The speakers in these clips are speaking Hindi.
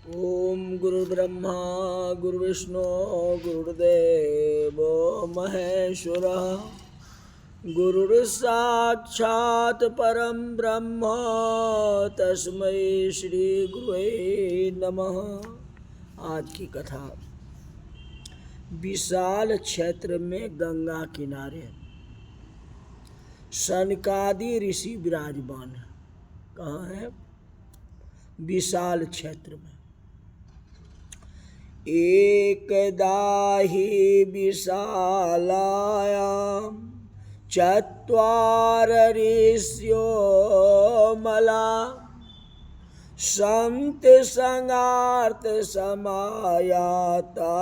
ओम गुरुर्ब्रह्मा गुरुविष्णु गुरुर्देव महेश्वरः गुरुर्साक्षात् परं ब्रह्म तस्मै श्री गुरुवे नमः। आज की कथा विशाल क्षेत्र में गंगा किनारे सनकादि ऋषि विराजमान है। कहाँ है? विशाल क्षेत्र में। एकदा हि विशालायां चत्वार ऋष्यो मला सन्ति संगार्थ समायाता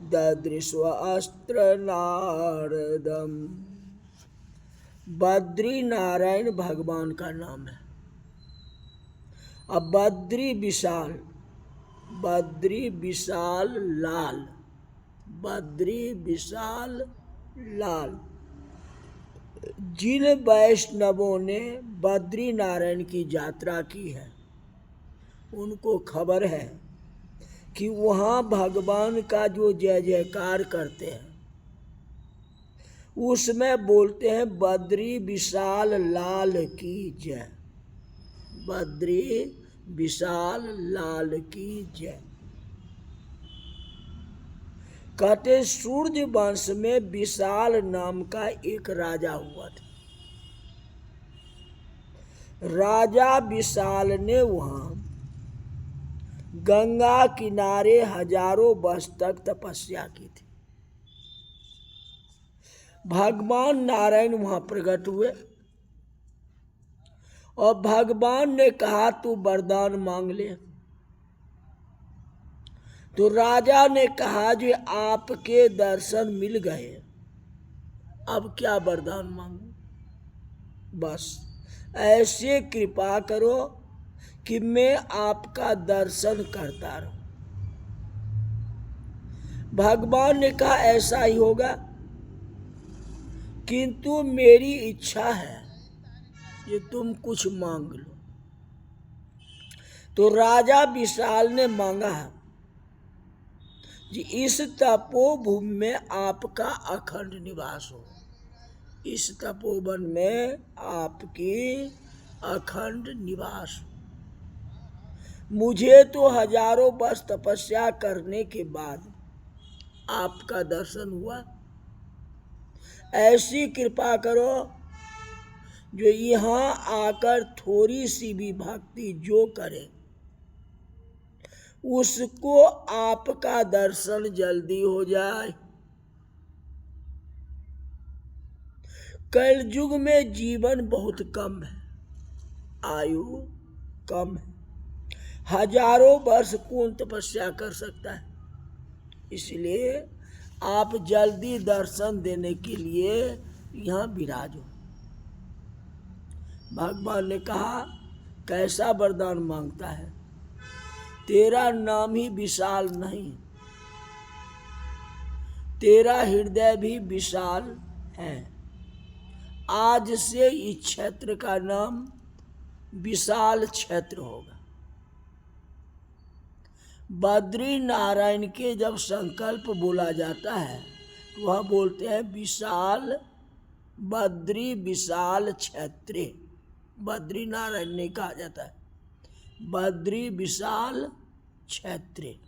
ददृश्वास्त्र नारदम। बद्री नारायण भगवान का नाम है। अब बद्री विशाल लाल, बद्री विशाल लाल। जिन वैष्णवों ने बद्री नारायण की यात्रा की है उनको खबर है कि वहाँ भगवान का जो जय जयकार करते हैं उसमें बोलते हैं बद्री विशाल लाल की जय, बद्री विशाल लाल की जय। कहते सूर्य वंश में विशाल नाम का एक राजा हुआ था। राजा विशाल ने वहां गंगा किनारे हजारों वर्ष तक तपस्या की थी। भगवान नारायण वहां प्रकट हुए और भगवान ने कहा तू वरदान मांग ले। तो राजा ने कहा जो आपके दर्शन मिल गए, अब क्या वरदान मांगू? बस ऐसे कृपा करो कि मैं आपका दर्शन करता रहूं। भगवान ने कहा ऐसा ही होगा, किंतु मेरी इच्छा है कि तुम कुछ मांग लो। तो राजा विशाल ने मांगा कि इस तपोभूमि में आपका अखंड निवास हो, इस तपोवन में आपकी अखंड निवास हो। मुझे तो हजारों वर्ष तपस्या करने के बाद आपका दर्शन हुआ। ऐसी कृपा करो जो यहाँ आकर थोड़ी सी भी भक्ति जो करे उसको आपका दर्शन जल्दी हो जाए। कलयुग में जीवन बहुत कम है, आयु कम है। हजारों वर्ष कौन तपस्या कर सकता है? इसलिए आप जल्दी दर्शन देने के लिए यहाँ विराजो। भगवान ने कहा कैसा वरदान मांगता है? तेरा नाम ही विशाल नहीं, तेरा हृदय भी विशाल है। आज से इस क्षेत्र का नाम विशाल क्षेत्र होगा। बद्री नारायण के जब संकल्प बोला जाता है तो वह बोलते हैं विशाल बद्री विशाल क्षेत्रे। बद्री नारायण ने कहा जाता है बद्री विशाल क्षेत्रे,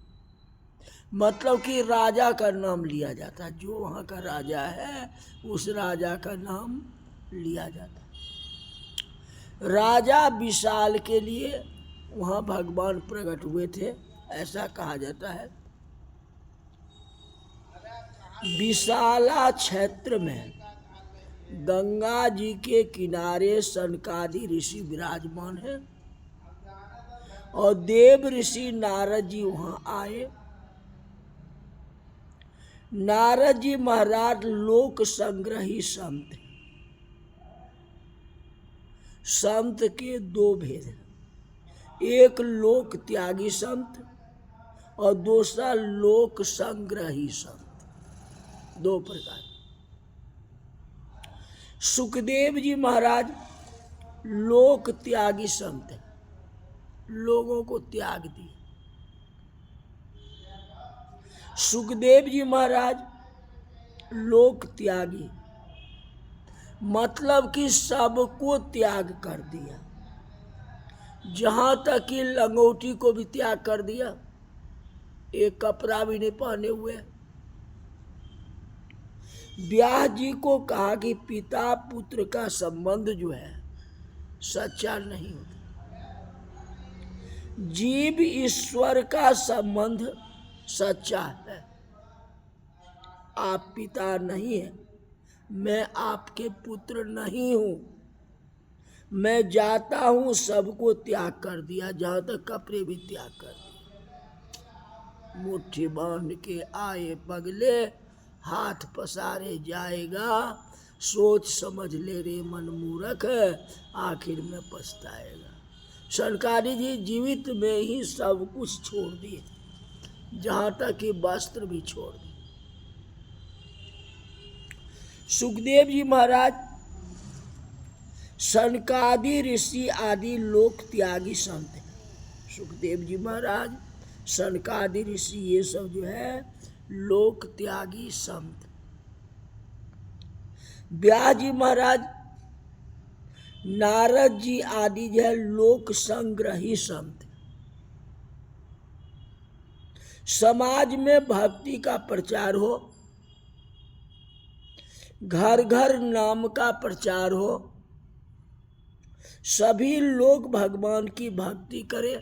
मतलब कि राजा का नाम लिया जाता है। जो वहाँ का राजा है उस राजा का नाम लिया जाता है। राजा विशाल के लिए वहाँ भगवान प्रकट हुए थे, ऐसा कहा जाता है। विशाला क्षेत्र में गंगा जी के किनारे सनकादि ऋषि विराजमान है और देव ऋषि नारद जी वहां आए। नारद जी महाराज लोक संग्रही संत। संत के दो भेद हैं, एक लोक त्यागी संत और दूसरा लोक संग्रही संत, दो प्रकार। सुखदेव जी महाराज लोक त्यागी संत है, लोगों को त्याग दिए। सुखदेव जी महाराज लोक त्यागी, मतलब कि सबको त्याग कर दिया, जहां तक कि लंगोटी को भी त्याग कर दिया, एक कपड़ा भी नहीं पहने हुए। व्यास जी को कहा कि पिता पुत्र का संबंध जो है सच्चा नहीं होता, जीव ईश्वर का संबंध सच्चा है। आप पिता नहीं है, मैं आपके पुत्र नहीं हूं, मैं जाता हूं, सबको त्याग कर दिया, जहां तक कपड़े भी त्याग कर दिए। मुट्ठी बांध के आए पगले, हाथ पसारे जाएगा, सोच समझ ले रे मन मूर्ख, आखिर में पछताएगा। सरकारी जी जीवित में ही सब कुछ छोड़ दिए, जहां तक कि वस्त्र भी छोड़ दिए। सुखदेव जी महाराज सनकादि ऋषि आदि लोक त्यागी संत हैं। सुखदेव जी महाराज सनकादि ऋषि ये सब जो है लोक त्यागी संत। व्यास जी महाराज नारद जी आदि जो है लोक संग्रही संत। समाज में भक्ति का प्रचार हो, घर घर नाम का प्रचार हो, सभी लोग भगवान की भक्ति करें,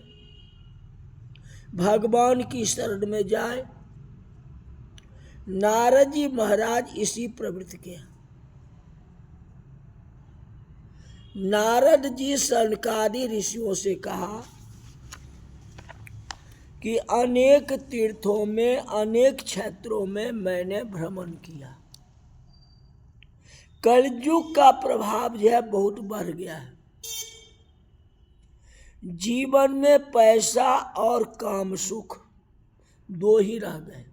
भगवान की शरण में जाए। नारद जी महाराज इसी प्रवृत्ति के हैं। नारद जी सनकादि ऋषियों से कहा कि अनेक तीर्थों में, अनेक क्षेत्रों में मैंने भ्रमण किया, कलयुग का प्रभाव जो है बहुत बढ़ गया है, जीवन में पैसा और काम सुख दो ही रह गए।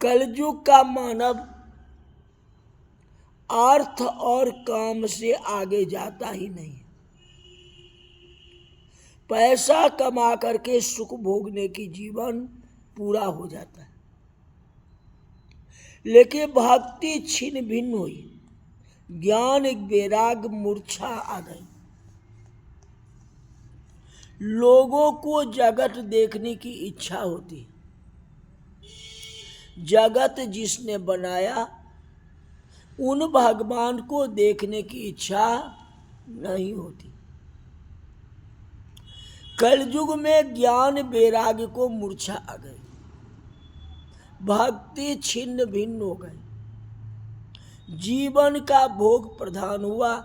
कलयुग का मानव अर्थ और काम से आगे जाता ही नहीं। पैसा कमा करके सुख भोगने की जीवन पूरा हो जाता है, लेकिन भक्ति छिन्न भिन्न हुई, ज्ञान वैराग मूर्छा आ गई। लोगों को जगत देखने की इच्छा होती है, जगत जिसने बनाया उन भगवान को देखने की इच्छा नहीं होती। कलयुग में ज्ञान वैराग्य को मूर्छा आ गई, भक्ति छिन्न भिन्न हो गई, जीवन का भोग प्रधान हुआ।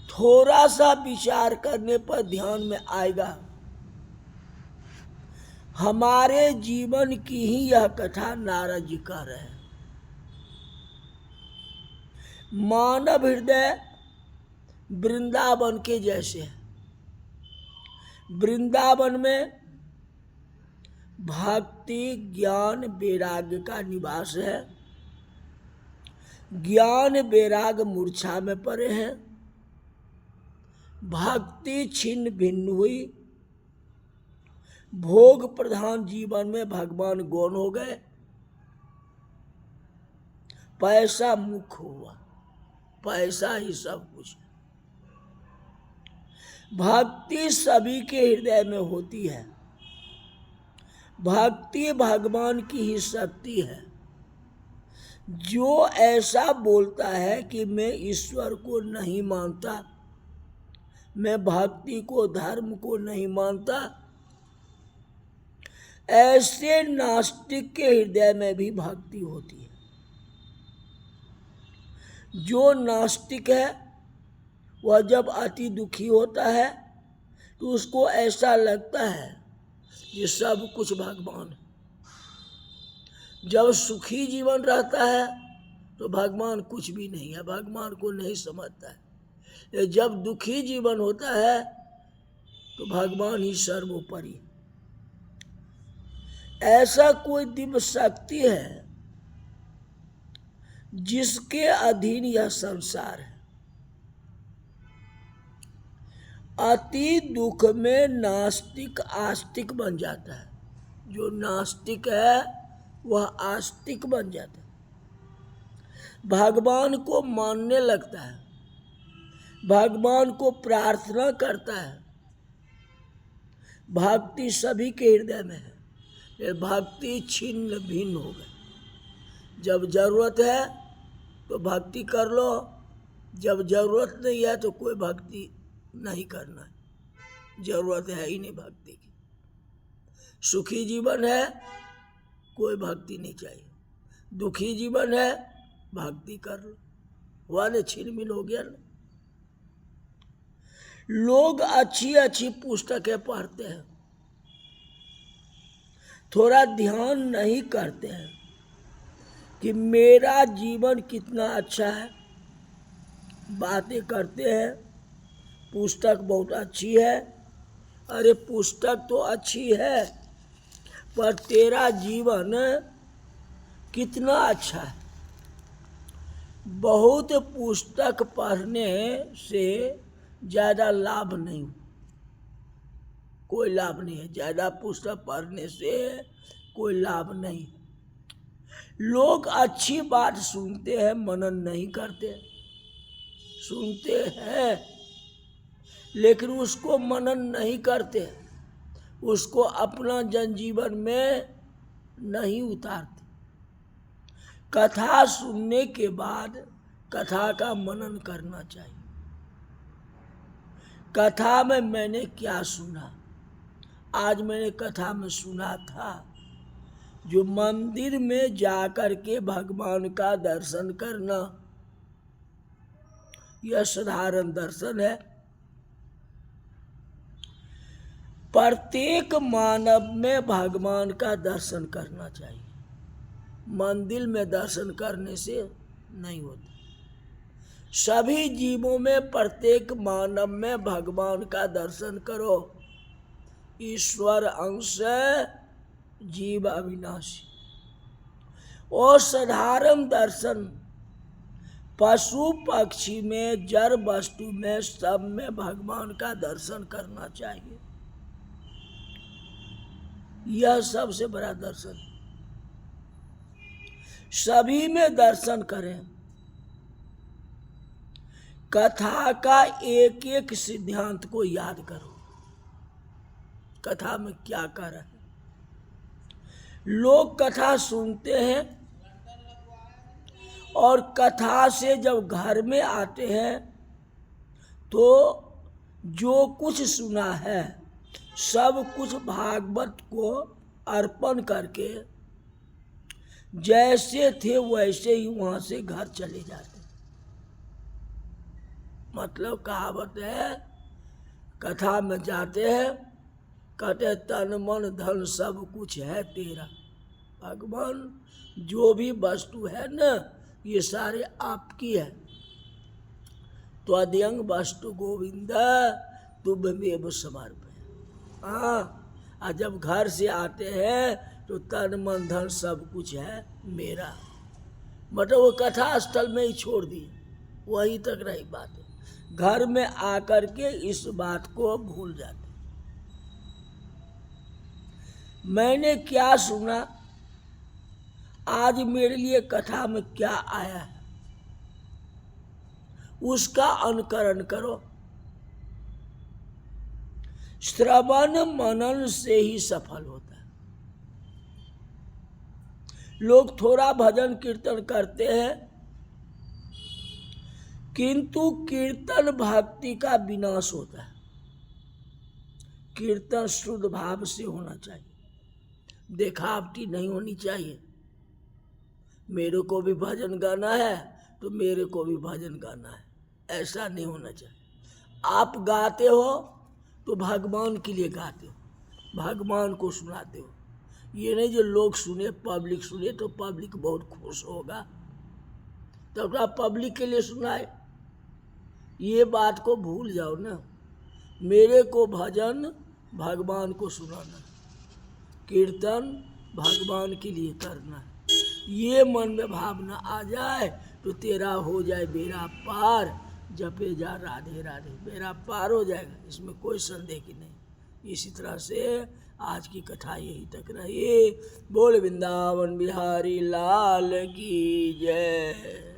थोड़ा सा विचार करने पर ध्यान में आएगा, हमारे जीवन की ही यह कथा नारद जी कह रहे हैं। मानव हृदय वृंदावन के जैसे है। वृंदावन में भक्ति ज्ञान वैराग्य का निवास है, ज्ञान वैराग मूर्छा में पड़े हैं, भक्ति छिन्न भिन्न हुई, भोग प्रधान जीवन में भगवान गौण हो गए, पैसा मुख्य हुआ, पैसा ही सब कुछ है। भक्ति सभी के हृदय में होती है, भक्ति भगवान की ही शक्ति है। जो ऐसा बोलता है कि मैं ईश्वर को नहीं मानता, मैं भक्ति को धर्म को नहीं मानता, ऐसे नास्तिक के हृदय में भी भक्ति होती है। जो नास्तिक है वह जब अति दुखी होता है तो उसको ऐसा लगता है कि सब कुछ भगवान है। जब सुखी जीवन रहता है तो भगवान कुछ भी नहीं है, भगवान को नहीं समझता है। जब दुखी जीवन होता है तो भगवान ही सर्वोपरि। ऐसा कोई दिव्य शक्ति है जिसके अधीन यह संसार है। अति दुख में नास्तिक आस्तिक बन जाता है। जो नास्तिक है वह आस्तिक बन जाता है, भगवान को मानने लगता है, भगवान को प्रार्थना करता है। भक्ति सभी के हृदय में है, ये भक्ति छिन्न भिन्न हो गई। जब जरूरत है तो भक्ति कर लो, जब जरूरत नहीं है तो कोई भक्ति नहीं करना है, जरूरत है ही नहीं भक्ति की। सुखी जीवन है, कोई भक्ति नहीं चाहिए। दुखी जीवन है, भक्ति कर लो, वाले छिनमिन हो गया ना। लोग अच्छी अच्छी पुस्तकें पढ़ते हैं, थोड़ा ध्यान नहीं करते हैं कि मेरा जीवन कितना अच्छा है। बातें करते हैं, पुस्तक बहुत अच्छी है। अरे पुस्तक तो अच्छी है, पर तेरा जीवन कितना अच्छा है। बहुत पुस्तक पढ़ने से ज़्यादा लाभ नहीं, कोई लाभ नहीं है। ज़्यादा पुस्तक पढ़ने से कोई लाभ नहीं। लोग अच्छी बात सुनते हैं, मनन नहीं करते। सुनते हैं लेकिन उसको मनन नहीं करते, उसको अपना जनजीवन में नहीं उतारते। कथा सुनने के बाद कथा का मनन करना चाहिए। कथा में मैंने क्या सुना? आज मैंने कथा में सुना था, जो मंदिर में जाकर के भगवान का दर्शन करना, यह साधारण दर्शन है। प्रत्येक मानव में भगवान का दर्शन करना चाहिए। मंदिर में दर्शन करने से नहीं होता। सभी जीवों में, प्रत्येक मानव में भगवान का दर्शन करो। ईश्वर अंश जीव अविनाशी। और साधारण दर्शन पशु पक्षी में, जड़ वस्तु में, सब में भगवान का दर्शन करना चाहिए। यह सबसे बड़ा दर्शन। सभी में दर्शन करें। कथा का एक एक सिद्धांत को याद करो। कथा में क्या कर रहे हैं? लोग कथा सुनते हैं और कथा से जब घर में आते हैं तो जो कुछ सुना है सब कुछ भागवत को अर्पण करके जैसे थे वैसे ही वहां से घर चले जाते। मतलब कहावत है, कथा में जाते हैं, कहते तन मन धन सब कुछ है तेरा। भगवान जो भी वस्तु है न, ये सारे आपकी है। तो अद्यंग वस्तु गोविंद तुभमेव समर्पय। हाँ, जब घर से आते हैं तो तन मन धन सब कुछ है मेरा। मतलब वो कथा स्थल में ही छोड़ दिए, वहीं तक रही बात है। घर में आकर के इस बात को भूल जाते। मैंने क्या सुना, आज मेरे लिए कथा में क्या आया है, उसका अनुकरण करो। श्रवण मनन से ही सफल होता है। लोग थोड़ा भजन कीर्तन करते हैं, किंतु कीर्तन भक्ति का विनाश होता है। कीर्तन शुद्ध भाव से होना चाहिए, देखावटी नहीं होनी चाहिए। मेरे को भी भजन गाना है तो मेरे को भी भजन गाना है, ऐसा नहीं होना चाहिए। आप गाते हो तो भगवान के लिए गाते हो, भगवान को सुनाते हो। ये नहीं जो लोग सुने, पब्लिक सुने तो पब्लिक बहुत खुश होगा तो अपना पब्लिक के लिए सुनाए। ये बात को भूल जाओ ना। मेरे को भजन भगवान को सुनाना, कीर्तन भगवान के लिए करना। ये मन में भावना आ जाए तो तेरा हो जाए बेड़ा पार। जपे जा राधे राधे, बेड़ा पार हो जाएगा, इसमें कोई संदेह की नहीं। इसी तरह से आज की कथा यही तक रही। बोल वृंदावन बिहारी लाल की जय।